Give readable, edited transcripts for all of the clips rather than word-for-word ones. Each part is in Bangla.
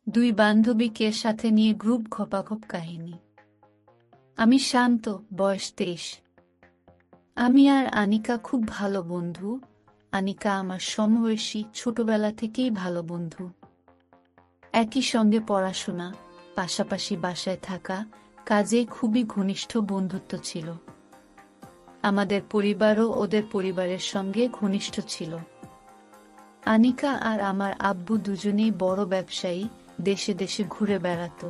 দুই বান্ধবীকে সাথে নিয়ে গ্রুপ ঘপাঘপ কাহিনী। আমি শান্ত, বয়স 23। আমি আর আনিকা খুব ভালো বন্ধু। আনিকা আমার সমবয়সী, ছোটবেলা থেকেই ভালো বন্ধু। একই সঙ্গে পড়াশোনা, পাশাপাশি বাসায় থাকা, কাজে খুবই ঘনিষ্ঠ বন্ধুত্ব ছিল। আমাদের পরিবারও ওদের পরিবারের সঙ্গে ঘনিষ্ঠ ছিল। আনিকা আর আমার আব্বু দুজনেই বড় ব্যবসায়ী, দেশে দেশে ঘুরে বেড়াত।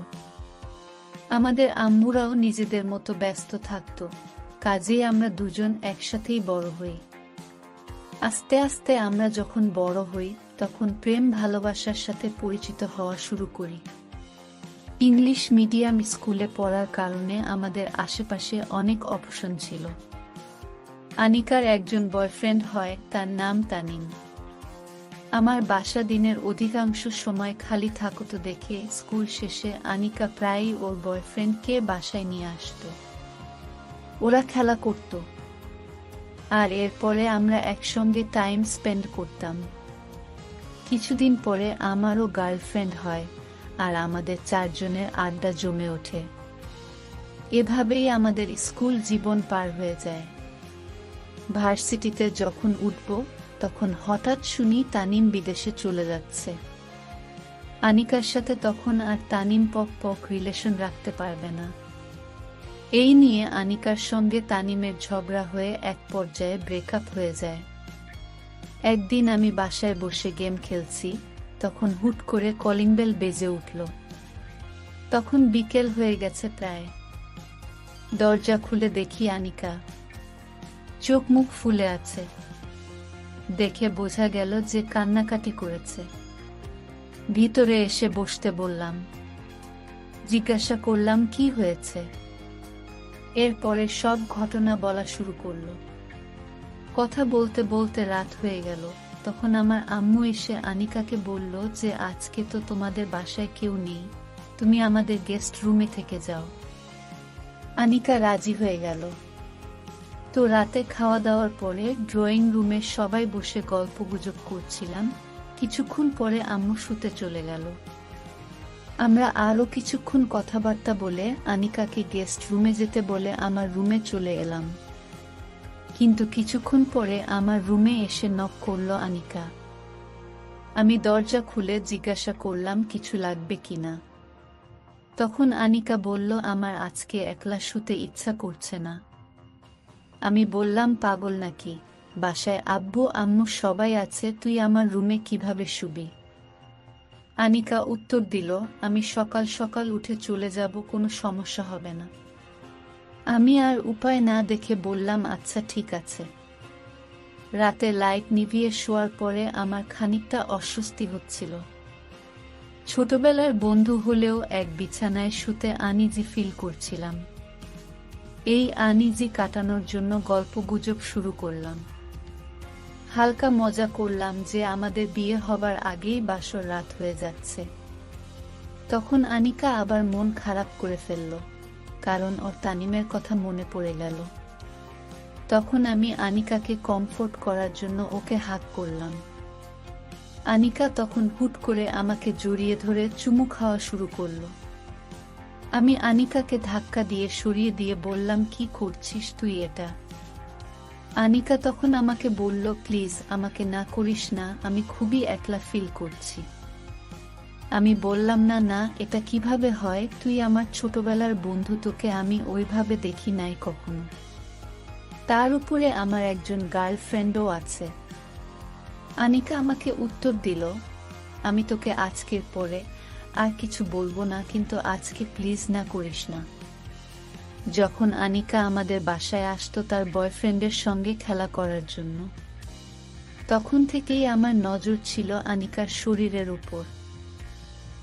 আমাদের আম্মুরাও নিজেদের মতো ব্যস্ত থাকত, কাজেই আমরা দুজন একসাথেই বড় হই। আস্তে আস্তে আমরা যখন বড় হই তখন প্রেম ভালোবাসার সাথে পরিচিত হওয়া শুরু করি। ইংলিশ মিডিয়াম স্কুলে পড়ার কারণে আমাদের আশেপাশে অনেক অপশন ছিল। আনিকার একজন বয়ফ্রেন্ড হয়, তার নাম তানিম। আমার বাসা দিনের অধিকাংশ সময় খালি থাকতো দেখে স্কুল শেষে আনিকা প্রায়ই ওর বয়ফ্রেন্ডকে বাসায় নিয়ে আসতো। ওরা খেলা করত, আর এরপরে আমরা একসঙ্গে টাইম স্পেন্ড করতাম। কিছুদিন পরে আমারও গার্লফ্রেন্ড হয়, আর আমাদের চারজনের আড্ডা জমে ওঠে। এভাবেই আমাদের স্কুল জীবন পার হয়ে যায়। ভার্সিটিতে যখন উঠব তখন হঠাৎ শুনি তানিম বিদেশে চলে যাচ্ছে। আনিকার সাথে তখন আর তানিম পক রিলেশন রাখতে পারবে না। এই নিয়ে আনিকার সঙ্গে তানিমের ঝগড়া হয়ে এক পর্যায়ে ব্রেকআপ হয়ে যায়। একদিন আমি বাসায় বসে গেম খেলছি, তখন হুট করে কলিং বেল বেজে উঠল। তখন বিকেল হয়ে গেছে প্রায়। দরজা খুলে দেখি আনিকা, চোখ মুখ ফুলে আছে। দেখে বোঝা গেল যে কান্নাকাটি করেছে। ভিতরে এসে বসতে বললাম। জিজ্ঞাসা করলাম কি হয়েছে। এরপরে সব ঘটনা বলা শুরু করলো। কথা বলতে বলতে রাত হয়ে গেল। তখন আমার আম্মু এসে আনিকাকে বলল যে আজকে তো তোমাদের বাসায় কেউ নেই, তুমি আমাদের গেস্ট রুমে থেকে যাও। আনিকা রাজি হয়ে গেল। তো রাতে খাওয়া দাওয়ার পরে ড্রয়িং রুমে সবাই বসে গল্পগুজব করছিলাম। কিছুক্ষণ পরে আম্মু শুতে চলে গেল। আমরা আরও কিছুক্ষণ কথাবার্তা বলে আনিকাকে গেস্ট রুমে যেতে বলে আমার রুমে চলে এলাম। কিন্তু কিছুক্ষণ পরে আমার রুমে এসে নক করল আনিকা। আমি দরজা খুলে জিজ্ঞাসা করলাম কিছু লাগবে কিনা। তখন আনিকা বলল আমার আজকে একলা শুতে ইচ্ছা করছে না। আমি বললাম পাগল নাকি, বাসায় আব্বু আম্মু সবাই আছে, তুই আমার রুমে কিভাবে শুবি। আনিকা উত্তর দিল, আমি সকাল সকাল উঠে চলে যাব, কোনো সমস্যা হবে না। আমি আর উপায় না দেখে বললাম আচ্ছা ঠিক আছে। রাতে লাইট নিভিয়ে শোয়ার পরে আমার খানিকটা অস্বস্তি হচ্ছিল। ছোটবেলার বন্ধু হলেও এক বিছানায় শুতে আনইজি ফিল করছিলাম। এই আনইজি কাটানোর জন্য গল্পগুজব শুরু করলাম। হালকা মজা করলাম যে আমাদের বিয়ে হবার আগেই বাসর রাত হয়ে যাচ্ছে। তখন আনিকা আবার মন খারাপ করে ফেলল, কারণ ওর তানিমের কথা মনে পড়ে গেল। তখন আমি আনিকাকে কমফোর্ট করার জন্য ওকে হাত করলাম। আনিকা তখন হুট করে আমাকে জড়িয়ে ধরে চুমু খাওয়া শুরু করল। আমি আনিকাকে ধাক্কা দিয়ে সরিয়ে দিয়ে বললাম কি করছিস তুই এটা। আনিকা তখন আমাকে বলল প্লিজ আমাকে না করিস না, আমি খুবই একলা ফিল করছি। আমি বললাম না না, এটা কিভাবে হয়, তুই আমার ছোটবেলার বন্ধু, তোকে আমি ওইভাবে দেখি নাই কখনো। তার উপরে আমার একজন গার্লফ্রেন্ডও আছে। আনিকা আমাকে উত্তর দিল, আমি তোকে আজকের পরে আর কিছু বলবো না, কিন্তু আজকে প্লিজ না করিস না। যখন আনিকা আমাদের বাসায় আসতো তার বয়ফ্রেন্ডের সঙ্গে খেলা করার জন্য, তখন থেকেই আমার নজর ছিল আনিকার শরীরের উপর।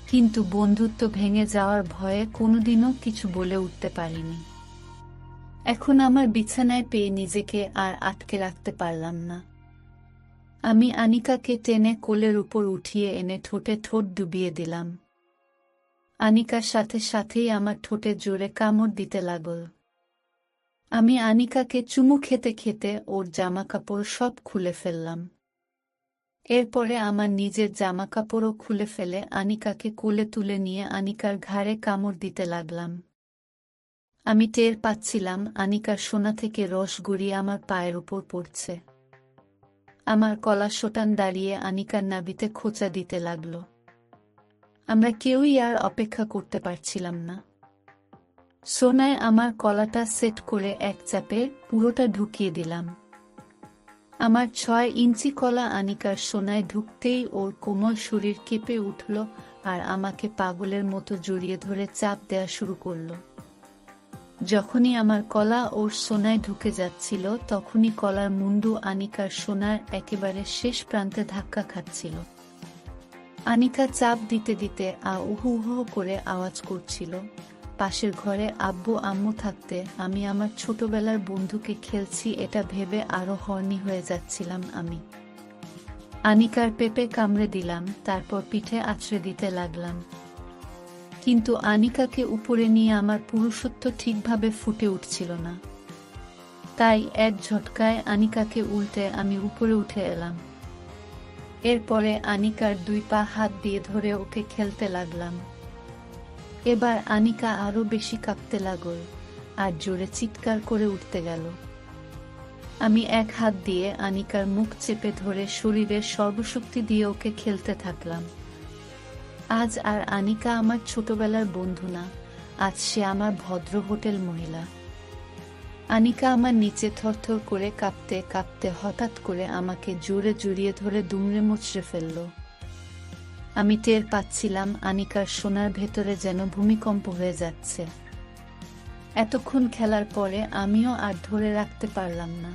কিন্তু বন্ধুত্ব ভেঙে যাওয়ার ভয়ে কোনোদিনও কিছু বলে উঠতে পারিনি। এখন আমার বিছানায় পেয়ে নিজেকে আর আটকে রাখতে পারলাম না। আমি আনিকাকে টেনে কোলের উপর উঠিয়ে এনে ঠোঁটে ঠোঁট ডুবিয়ে দিলাম। আনিকার সাথে সাথেই আমার ঠোঁটে জোরে কামড় দিতে লাগল। আমি আনিকাকে চুমু খেতে খেতে ওর জামা কাপড় সব খুলে ফেললাম। এরপরে আমার নিজের জামাকাপড়ও খুলে ফেলে আনিকাকে কোলে তুলে নিয়ে আনিকার ঘাড়ে কামড় দিতে লাগলাম। আমি টের পাচ্ছিলাম আনিকার সোনা থেকে রস গড়িয়ে আমার পায়ের উপর পড়ছে। আমার কলা শোটান দাঁড়িয়ে আনিকার নাভিতে খোঁচা দিতে লাগল। আমরা কেউই আর অপেক্ষা করতে পারছিলাম না। সোনায় আমার কলাটা সেট করে এক চাপে পুরোটা ঢুকিয়ে দিলাম। আমার 6 ইঞ্চি কলা আনিকার সোনায় ঢুকতেই ওর কোমল শরীর কেঁপে উঠল আর আমাকে পাগলের মতো জড়িয়ে ধরে চাপ দেয়া শুরু করল। যখনই আমার কলা ওর সোনায় ঢুকে যাচ্ছিল তখনই কলার মুন্ডু আনিকার সোনার একেবারে শেষ প্রান্তে ধাক্কা খাচ্ছিল। আনিকা চাপ দিতে দিতে উহু উহু করে আওয়াজ করছিল। পাশের ঘরে আব্বু আম্মু থাকতে আমি আমার ছোটবেলার বন্ধুকে খেলছি এটা ভেবে আরো হর্নি হয়ে যাচ্ছিলাম আমি। আনিকার পেপে কামড়ে দিলাম, তারপর পিঠে আছড়ে দিতে লাগলাম। কিন্তু আনিকাকে উপরে নিয়ে আমার পুরুষত্ব ঠিকভাবে ফুটে উঠছিল না। তাই এক ঝটকায় আনিকাকে উল্টে আমি উপরে উঠে এলাম। এরপরে আনিকার 2 পা হাত দিয়ে ধরে ওকে খেলতে লাগলাম। এবার আনিকা আরো বেশি কাঁপতে লাগল আর জোরে চিৎকার করে উঠতে গেল। আমি এক হাত দিয়ে আনিকার মুখ চেপে ধরে শরীরের সর্বশক্তি দিয়ে ওকে খেলতে থাকলাম। আজ আর আনিকা আমার ছোটবেলার বন্ধু না, আজ সে আমার ভদ্র হোটেল মহিলা। আনিকা আমার নিচে থরথর করে কাঁপতে কাঁপতে হঠাৎ করে আমাকে জোরে জড়িয়ে ধরে দুমড়ে মুচড়ে ফেলল। আমি টের পাচ্ছিলাম আনিকার সোনার ভেতরে যেন ভূমিকম্প হয়ে যাচ্ছে। এতক্ষণ খেলার পরে আমিও আর ধরে রাখতে পারলাম না।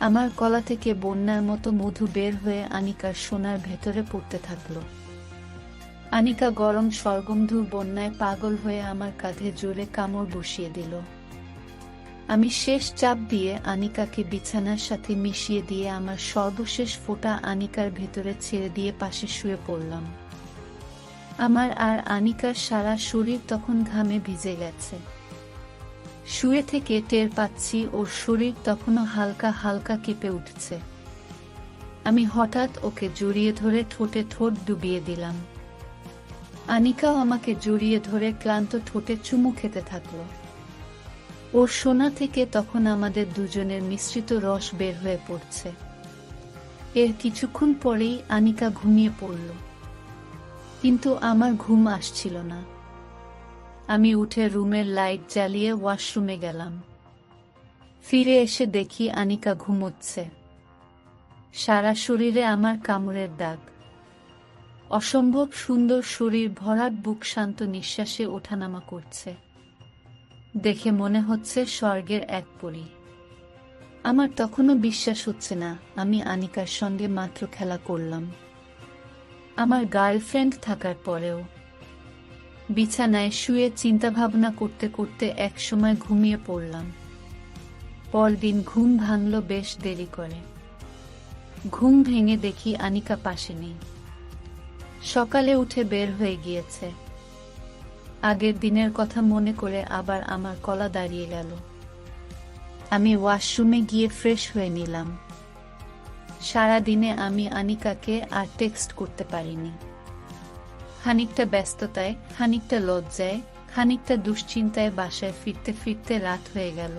আমার গলা থেকে বন্যার মতো মধু বের হয়ে আনিকার সোনার ভেতরে পড়তে থাকলো। আনিকা গরম সরগমধুর বন্যায় পাগল হয়ে আমার কাঁধে জোরে কামড় বসিয়ে দিল। আমি শেষ চাপ দিয়ে আনিকাকে বিছানার সাথে মিশিয়ে দিয়ে আমার সর্বশেষ ফোঁটা আনিকার ভেতরে ছেড়ে দিয়ে পাশে শুয়ে পড়লাম। আমার আর আনিকার সারা শরীর তখন ঘামে ভিজে গেছে। শুয়ে থেকে টের পাচ্ছি ওর শরীর তখনও হালকা হালকা কেঁপে উঠছে। আমি হঠাৎ ওকে জড়িয়ে ধরে ঠোঁটে ঠোঁট ডুবিয়ে দিলাম। আনিকাও আমাকে জড়িয়ে ধরে ক্লান্ত ঠোঁটে চুমু খেতে থাকলো। ওর সোনা থেকে তখন আমাদের দুজনের মিশ্রিত রস বের হয়ে পড়ছে। এর কিছুক্ষণ পরেই আনিকা ঘুমিয়ে পড়ল, কিন্তু আমার ঘুম আসছিল না। আমি উঠে রুমের লাইট জ্বালিয়ে ওয়াশরুমে গেলাম। ফিরে এসে দেখি আনিকা ঘুমোচ্ছে। সারা শরীরে আমার কামড়ের দাগ। অসম্ভব সুন্দর শরীর ভরাট বুক শান্ত নিঃশ্বাসে ওঠানামা করছে। দেখে মনে হচ্ছে স্বর্গের এক পরী। আমার তখনও বিশ্বাস হচ্ছে না আমি আনিকার সঙ্গে মাত্র খেলা করলাম, আমার গার্লফ্রেন্ড থাকার পরেও। বিছানায় শুয়ে চিন্তাভাবনা করতে করতে একসময় ঘুমিয়ে পড়লাম। পরদিন ঘুম ভাঙল বেশ দেরি করে। ঘুম ভেঙে দেখি আনিকা পাশে নেই। সকালে উঠে বের হয়ে গিয়েছে। আগের দিনের কথা মনে করে আবার আমার গলা দাঁড়িয়ে গেল। আমি ওয়াশরুমে গিয়ে ফ্রেশ হয়ে নিলাম। সারাদিনে আমি আনিকাকে আর টেক্সট করতে পারিনি। খানিকটা ব্যস্ততায়, খানিকটা লজ্জায়, খানিকটা দুশ্চিন্তায় বাসায় ফিরতে ফিরতে রাত হয়ে গেল।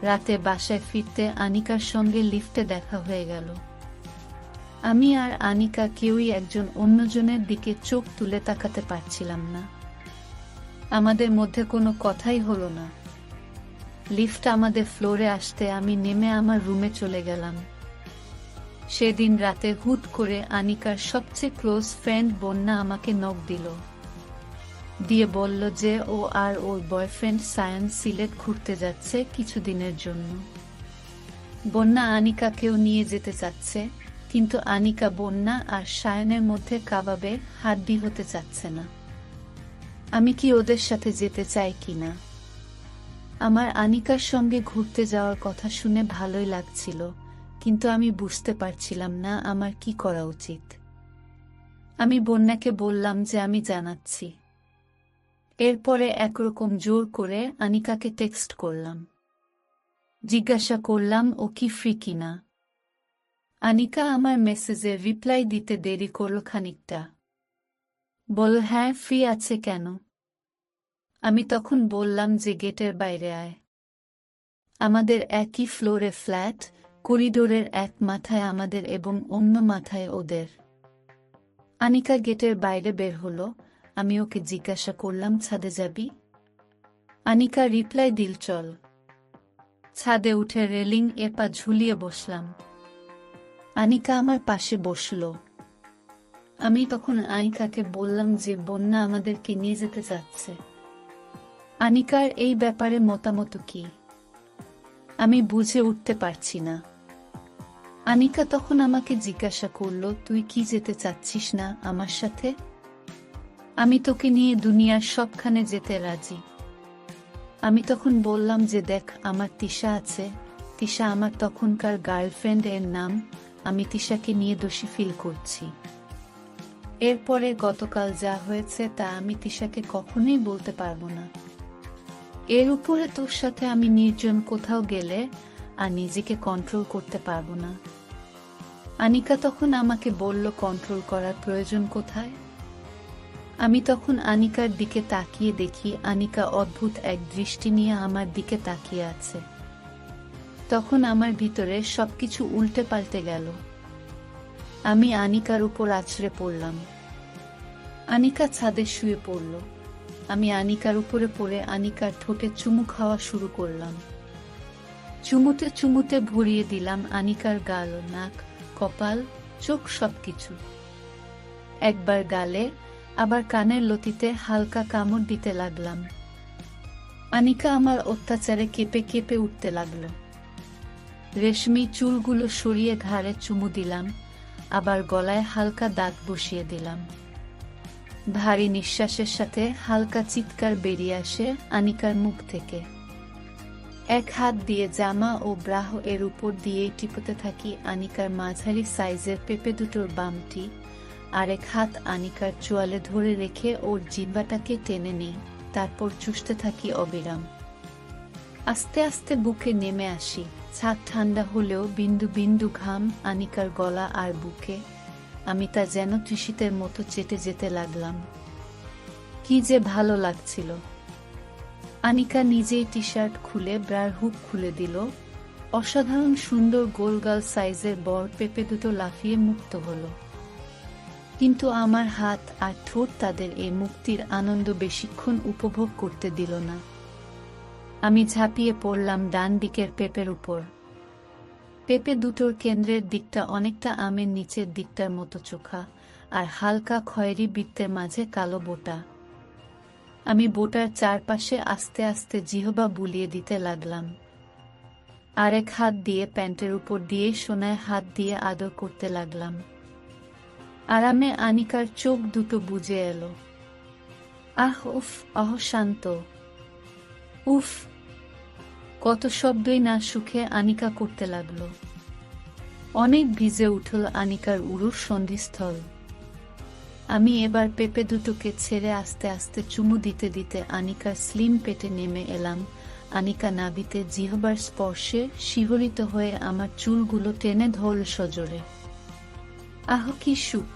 রাতে বাসায় ফিরতে আনিকার সঙ্গে লিফটে দেখা হয়ে গেল। আমি আর আনিকা কেউই একজন অন্যজনের দিকে চোখ তুলে তাকাতে পারছিলাম না। আমাদের মধ্যে কোনো কথাই হলো না। লিফট আমাদের ফ্লোরে আসতে আমি নেমে আমার রুমে চলে গেলাম। সেদিন রাতে হুট করে আনিকার সবচেয়ে ক্লোজ ফ্রেন্ড বন্যা আমাকে নক দিল, দিয়ে বলল যে ও আর ওর বয়ফ্রেন্ড সায়ান সিলেট ঘুরতে যাচ্ছে কিছুদিনের জন্য। বন্যা আনিকাকেও নিয়ে যেতে চাচ্ছে, কিন্তু আনিকা বন্যা আর সায়ানের মধ্যে কাবাবে হাড্ডি হতে চাচ্ছে না। আমি কি ওদের সাথে যেতে চাই কিনা? আমার আনিকার সঙ্গে ঘুরতে যাওয়ার কথা শুনে ভালোই লাগছিল, কিন্তু আমি বুঝতে পারছিলাম না আমার কি করা উচিত। আমি বন্যাকে বললাম যে আমি জানাচ্ছি। এরপরে একরকম জোর করে আনিকাকে টেক্সট করলাম। জিজ্ঞাসা করলাম ও কি ফ্রি কিনা। আনিকা আমার মেসেজে রিপ্লাই দিতে দেরি করল খানিকটা। বলল, হ্যাঁ ফ্রি আছে কেন? আমি তখন বললাম যে গেটের বাইরে আয়। আমাদের একই ফ্লোরে ফ্ল্যাট, করিডোরের এক মাথায় আমাদের এবং অন্য মাথায় ওদের। আনিকা গেটের বাইরে বের হলো। আমি ওকে জিজ্ঞাসা করলাম, ছাদে যাবি? আনিকা রিপ্লাই দিল, চল। ছাদে উঠে রেলিং এ পা ঝুলিয়ে বসলাম। আনিকা আমার পাশে বসল। আমি তখন আনিকাকে বললাম যে বন্যা আমাদেরকে নিয়ে যেতে চাচ্ছে। আনিকার এই ব্যাপারে মতামত কি? আমি বুঝে উঠতে পারছি না। আনিকা তখন আমাকে জিজ্ঞাসা করল, তুই কি যেতে চাচ্ছিস না আমার সাথে? আমি তোকে নিয়ে দুনিয়ার সবখানে যেতে রাজি। আমি তখন বললাম যে দেখ, আমার তিশা আছে। তিশা আমার তখনকার গার্লফ্রেন্ড এর নাম। আমি তিশাকে নিয়ে দোষী ফিল করছি। এরপরে গতকাল যা হয়েছে তা আমি তিশাকে কখনোই বলতে পারবো না। এর উপরে তোর সাথে আমি নির্জন কোথাও গেলে আর নিজেকে কন্ট্রোল করতে পারবো না। আনিকা তখন আমাকে বলল, কন্ট্রোল করার প্রয়োজন কোথায়? আমি তখন আনিকার দিকে তাকিয়ে দেখি আনিকা অদ্ভুত এক দৃষ্টি নিয়ে আমার দিকে তাকিয়ে আছে। তখন আমার ভিতরে সবকিছু উল্টে পাল্টে গেল। আমি আনিকার উপর আছড়ে পড়লাম। আনিকা ছাদে শুয়ে পড়ল। আমি আনিকার উপরে পড়ে আনিকার ঠোঁটে চুমু খাওয়া শুরু করলাম। চুমুতে চুমুতে ভরিয়ে দিলাম আনিকার গাল, নাক, কপাল, চোখ সবকিছু। একবার গালে, আবার কানের লতিতে হালকা কামড় দিতে লাগলাম। আনিকা আমার অত্যাচারে কেঁপে কেঁপে উঠতে লাগল। রেশমি চুলগুলো সরিয়ে ঘাড়ে চুমু দিলাম, আবার গলায় হালকা দাঁত বসিয়ে দিলাম। ভারী নিঃশ্বাসের সাথে হালকা চিৎকার বেরিয়ে আসে আনিকার মুখ থেকে। এক হাত দিয়ে জামা ও ব্রাহ এর উপর দিয়েই টিপতে থাকি আনিকার মাঝারি সাইজের পেঁপে দুটোর বামটি, আরেক হাত আনিকার চোয়ালে ধরে রেখে ওর জিহ্বাটাকে টেনে নেই, তারপর চুষতে থাকি অবিরাম। আস্তে আস্তে বুকে নেমে আসি। ছাদ ঠান্ডা হলেও বিন্দু বিন্দু ঘাম আনিকার গলা আর বুকে। আমি তা যেন তৃষিতের মতো চেটে যেতে লাগলাম। কি যে ভালো লাগছিল। আনিকা নিজেই টি শার্ট খুলে ব্রার হুক খুলে দিল। অসাধারণ সুন্দর গোলগাল সাইজের বড় পেঁপে দুটো লাফিয়ে মুক্ত হলো। কিন্তু আমার হাত আর ঠোঁট তাদের এই মুক্তির আনন্দ বেশিক্ষণ উপভোগ করতে দিল না। আমি ঝাঁপিয়ে পড়লাম ডান দিকের পেঁপের উপর। পেঁপে দুটোর কেন্দ্রের দিকটা অনেকটা আমের নিচের দিকটার মতো চোখা, আর হালকা খয়েরি বৃত্তের মাঝে কালো বোটা। আমি বোটার চারপাশে আস্তে আস্তে জিহবা বুলিয়ে দিতে লাগলাম। আরেক হাত দিয়ে প্যান্টের উপর দিয়ে সোনায় হাত দিয়ে আদর করতে লাগলাম। আরামে আনিকার চোখ দুটো বুজে এলো। আহ উফ, শান্ত। উফ, কত শব্দই না সুখে আনিকা করতে লাগলো। অনেক ভিজে উঠল আনিকার উরুর সন্ধিস্থল। আমি এবার পেঁপে দুটোকে ছেড়ে আস্তে আস্তে চুমু দিতে দিতে আনিকার স্লিম পেটে নেমে এলাম। আনিকা নাভিতে জিহবার স্পর্শে শিহরিত হয়ে আমার চুলগুলো টেনে ধরল সজোরে। আহ কি সুখ!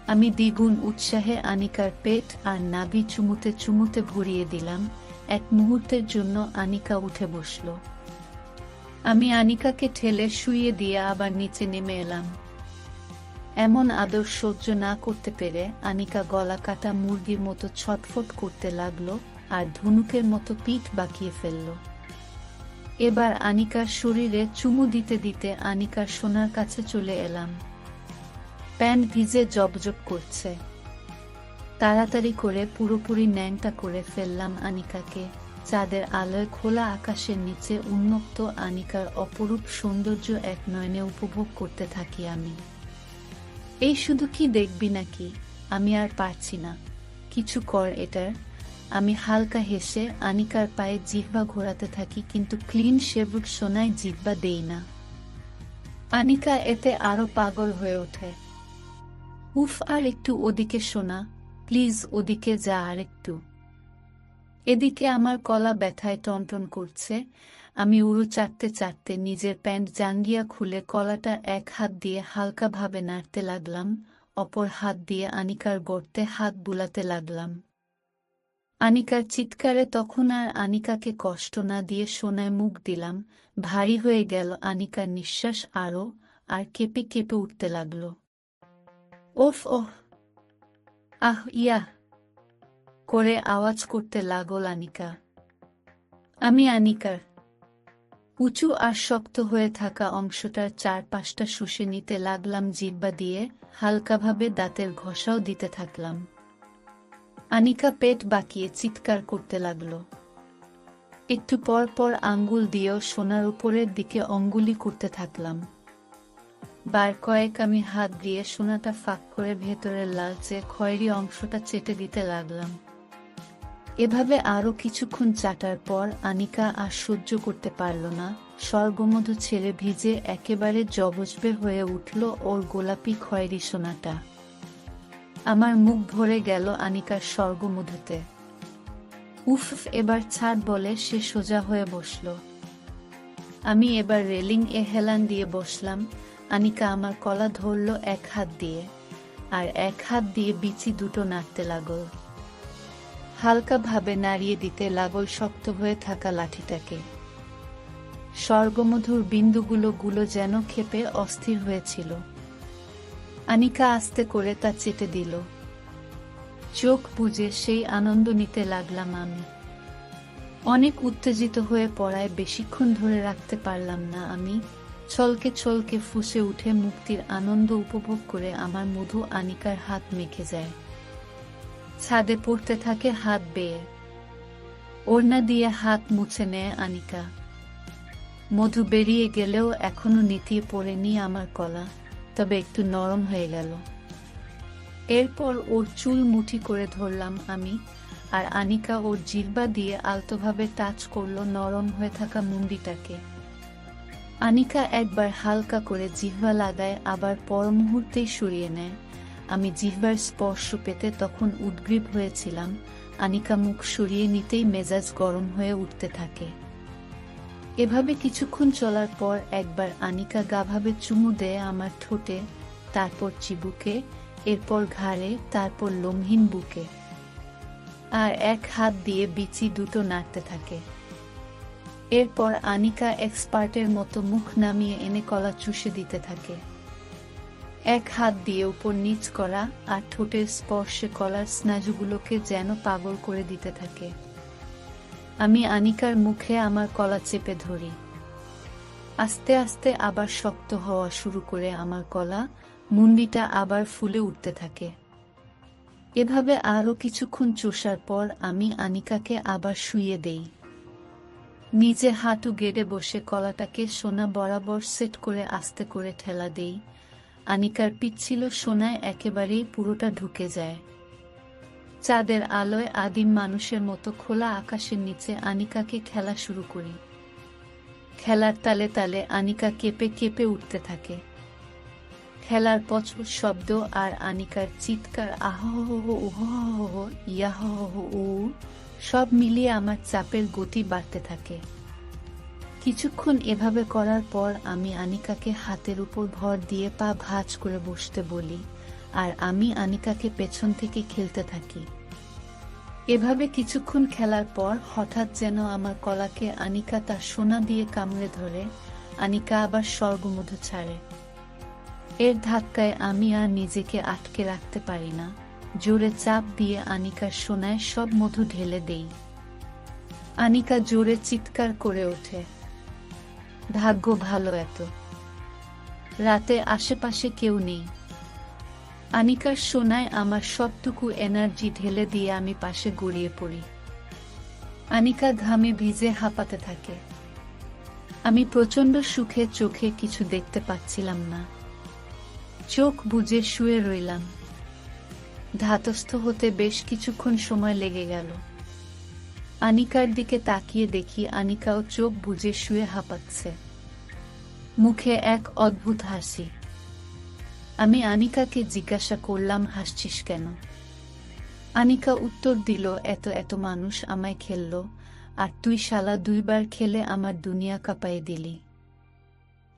আমি দ্বিগুণ উৎসাহে আনিকার পেট আর নাভি চুমুতে চুমুতে ভরিয়ে দিলাম। এক মুহূর্তের জন্য আনিকা উঠে বসল। আমি আনিকাকে ঠেলে শুইয়ে দিয়ে আবার নিচে নেমে এলাম। এমন আদর সহ্য না করতে পেরে আনিকা গলা কাটা মুরগির মতো ছটফট করতে লাগলো আর ধনুকের মতো পিঠ বাঁকিয়ে ফেলল। এবার আনিকার শরীরে চুমু দিতে দিতে আনিকার সোনার কাছে চলে এলাম। প্যান্ট ভিজে জবজব করছে। তাড়াতাড়ি করে পুরোপুরি ন্যাংটা করে ফেললাম আনিকাকে। চাঁদের আলোয় খোলা আকাশের নিচে উন্মুক্ত আনিকার অপরূপ সৌন্দর্য এক নয়নে উপভোগ করতে থাকি আমি। এই শুধু কি দেখবি নাকি? আমি আর পারছি না, কিছু কর এটার। আমি হালকা হেসে আনিকার পায়ে জিহ্বা ঘোরাতে থাকি, কিন্তু ক্লিন শেভড সোনায় জিহ্বা দেই না। আনিকা এতে আরো পাগল হয়ে ওঠে। উফ, আর একটু ওদিকে শোনা, প্লিজ ওদিকে যা আর একটু। এদিকে আমার গলা ব্যথায় টনটন করছে। আমি উড়ু চাটতে চাটতে নিজের প্যান্ট জাঙ্গিয়া খুলে কলাটা এক হাত দিয়ে হালকাভাবে নাড়তে লাগলাম, অপর হাত দিয়ে আনিকার গর্তে হাত বুলাতে লাগলাম। আনিকার চিৎকারে তখন আর আনিকাকে কষ্ট না দিয়ে সোনায় মুখ দিলাম। ভারী হয়ে গেল আনিকার নিঃশ্বাস আরও, আর কেঁপে কেঁপে উঠতে লাগল। ওফ ওহ, আহ ইয়া করে আওয়াজ করতে লাগল আনিকা। আমি আনিকার উঁচু আর শক্ত হয়ে থাকা অংশটার চারপাশটা শুষে নিতে লাগলাম জিহ্বা দিয়ে, হালকাভাবে দাঁতের ঘষাও দিতে থাকলাম। আনিকা পেট বাঁকিয়ে চিৎকার করতে লাগল। একটু পর পর আঙ্গুল দিয়েও সোনার উপরের দিকে অঙ্গুলি করতে থাকলাম। বার কয়েক আমি হাত দিয়ে সোনাটা ফাঁক করে ভেতরের লালচে খয়েরি অংশটা চেটে দিতে লাগলাম। এভাবে আরও কিছুক্ষণ চাটার পর আনিকা আর সহ্য করতে পারল না, স্বর্গমধু ছেড়ে ভিজে একেবারে জবজবে হয়ে উঠল ওর গোলাপি খয়েরি সোনাটা। আমার মুখ ভরে গেল আনিকার স্বর্গমধুতে। উফ, এবার ছাড় বলে সে সোজা হয়ে বসল। আমি এবার রেলিং এ হেলান দিয়ে বসলাম। আনিকা আমার কলা ধরল এক হাত দিয়ে, আর এক হাত দিয়ে বিচি দুটো নাড়তে লাগল। হালকাভাবে নাড়িয়ে দিতে লাগল শক্ত হয়ে থাকা লাঠিটাকে। স্বর্গমধুর বিন্দুগুলো যেন ক্ষেপে অস্থির হয়েছিল। আনিকা আস্তে করে তা চেটে দিল। চোখ বুজে সেই আনন্দ নিতে লাগলাম আমি। অনেক উত্তেজিত হয়ে পড়ায় বেশিক্ষণ ধরে রাখতে পারলাম না আমি। ছলকে ছলকে ফুঁসে উঠে মুক্তির আনন্দ উপভোগ করে আমার মধু আনিকার হাত মেখে যায়। ছাদে পড়তে থাকে হাত বেয়ে। ওড়না দিয়ে হাত মুছে নেয় আনিকা। মধু বেরিয়ে গেলেও এখনো নেতিয়ে পড়েনি আমার কলা, তবে একটু নরম হয়ে গেল। এরপর ওর চুল মুঠি করে ধরলাম আমি, আর আনিকা ওর জিহ্বা দিয়ে আলতোভাবে টাচ করল নরম হয়ে থাকা মুন্ডিটাকে। আনিকা একবার হালকা করে জিহ্বা লাগায়, আবার পর মুহূর্তেই সরিয়ে নেয়। আমি জিহ্বার স্পর্শ পেতে তখন উদ্গ্রীব হয়েছিলাম। আনিকা মুখ সরিয়ে নিতেই মেজাজ গরম হয়ে উঠতে থাকে। এভাবে কিছুক্ষণ চলার পর একবার আনিকা গাভাবে চুমু দেয় আমার ঠোঁটে, তারপর চিবুকে, এরপর ঘাড়ে, তারপর লোমহীন বুকে, আর এক হাত দিয়ে বিচি দুটো নাড়তে থাকে। এরপর আনিকা এক্সপার্টের মতো মুখ নামিয়ে এনে কলা চুষে দিতে থাকে। এক হাত দিয়ে উপর নিচ করা আর ঠোঁটের স্পর্শে কলার স্নায়ুগুলোকে যেন পাগল করে দিতে থাকে। আমি আনিকার মুখে আমার কলা চেপে ধরি। আস্তে আস্তে আবার শক্ত হওয়া শুরু করে আমার কলা, মুন্ডিটা আবার ফুলে উঠতে থাকে। এভাবে আরও কিছুক্ষণ চষার পর আমি আনিকাকে আবার শুইয়ে দেই। নিচে হাঁটু গেড়ে বসে কলাটাকে সোনা বরাবর সেট করে আস্তে করে ঠেলা দেই। আনিকার পিচ্ছিল সোনায় একেবারেই পুরোটা ঢুকে যায়। চাঁদের আলোয় আদিম মানুষের মতো খোলা আকাশের নিচে আনিকাকে খেলা শুরু করি। খেলার তালে তালে আনিকা কেঁপে কেঁপে উঠতে থাকে। খেলার পছর শব্দ আর আনিকার চিৎকার আহ উহ ইয়াহ উ সব মিলিয়ে আমার চাপের গতি বাড়তে থাকে। কিছুক্ষণ এভাবে করার পর আমি আনিকাকে হাতের উপর ভর দিয়ে পা ভাঁজ করে বসতে বলি, আর আমি আনিকাকে পেছন থেকে খেলতে থাকি। এভাবে কিছুক্ষণ খেলার পর হঠাৎ যেন আমার কলাকে আনিকা তার সোনা দিয়ে কামড়ে ধরে। আনিকা আবার স্বর্গমধু ছাড়ে। এর ধাক্কায় আমি আর নিজেকে আটকে রাখতে পারি না। জোরে চাপ দিয়ে আনিকার সোনায় সব মধু ঢেলে দেই। আনিকা জোরে চিৎকার করে ওঠে। ভাগ্য ভালো এত রাতে আশেপাশে কেউ নেই। আনিকার সোনায় আমার সবটুকু এনার্জি ঢেলে দিয়ে আমি পাশে গড়িয়ে পড়ি। আনিকা ঘামে ভিজে হাঁপাতে থাকে। আমি প্রচণ্ড সুখে চোখে কিছু দেখতে পাচ্ছিলাম না। চোখ বুজে শুয়ে রইলাম। ধাতস্থ হতে বেশ কিছুক্ষণ সময় লেগে গেল। আনিকার দিকে তাকিয়ে দেখি আনিকাও চোখ বুজে শুয়ে হাঁপাচ্ছে, মুখে এক অদ্ভুত হাসি। আমি আনিকাকে জিজ্ঞাসা করলাম, হাসছিস কেন? আনিকা উত্তর দিল, এত মানুষ আমায় খেলল, আর তুই শালা 2বার খেলে আমার দুনিয়া কাঁপায়ে দিলি।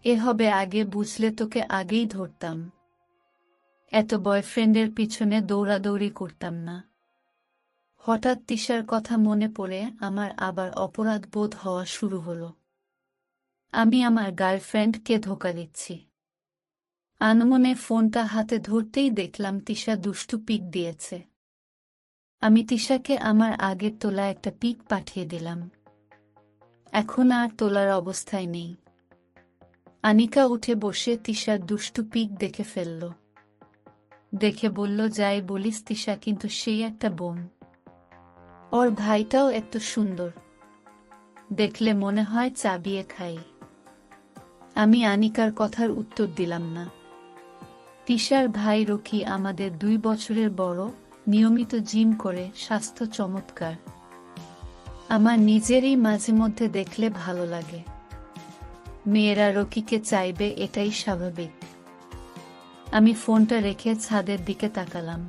এ হবে আগে বুঝলে তোকে আগেই ধরতাম। এত বয়ফ্রেন্ডের পিছনে দৌড়াদৌড়ি করতাম না। হঠাৎ তিশার কথা মনে পড়ে আমার আবার অপরাধ বোধ হওয়া শুরু হলো। আমি আমার গার্লফ্রেন্ডকে ধোঁকা দিচ্ছি। আনমনে ফোনটা হাতে ধরতেই দেখলাম তিশা দুষ্টু পিক দিয়েছে। আমি তিশাকে আমার আগের তোলা একটা পিক পাঠিয়ে দিলাম। এখন আর তোলার অবস্থায় নেই। আনিকা উঠে বসে তিশার দুষ্টু পিক দেখে ফেলল। দেখে বলল, যাই বলিস তিশা, কিন্তু সেই একটা বোম। ওর ভাইটাও এত সুন্দর, দেখলে মনে হয় চাবিয়ে খাই। আমি আনিকার কথার উত্তর দিলাম না। তিশার ভাই রকি আমাদের 2 বছরের বড়, নিয়মিত জিম করে, স্বাস্থ্য চমৎকার। আমার নিজেরই মাঝে মধ্যে দেখলে ভালো লাগে। মেয়েরা রকিকে চাইবে, এটাই স্বাভাবিক। আমি ফোনটা রেখে ছাদের দিকে তাকালাম।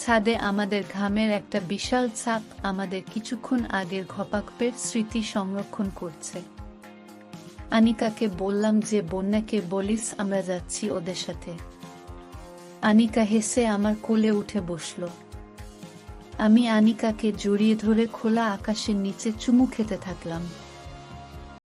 ছাদে আমাদের ঘামের একটা বিশাল ছাপ আমাদের কিছুক্ষণ আগের ঘপাঘপের স্মৃতি সংরক্ষণ করছে। আনিকাকে বললাম যে বন্যাকে বলিস আমরা যাচ্ছি ওদের সাথে। আনিকা হেসে আমার কোলে উঠে বসল। আমি আনিকাকে জড়িয়ে ধরে খোলা আকাশের নিচে চুমু খেতে থাকলাম।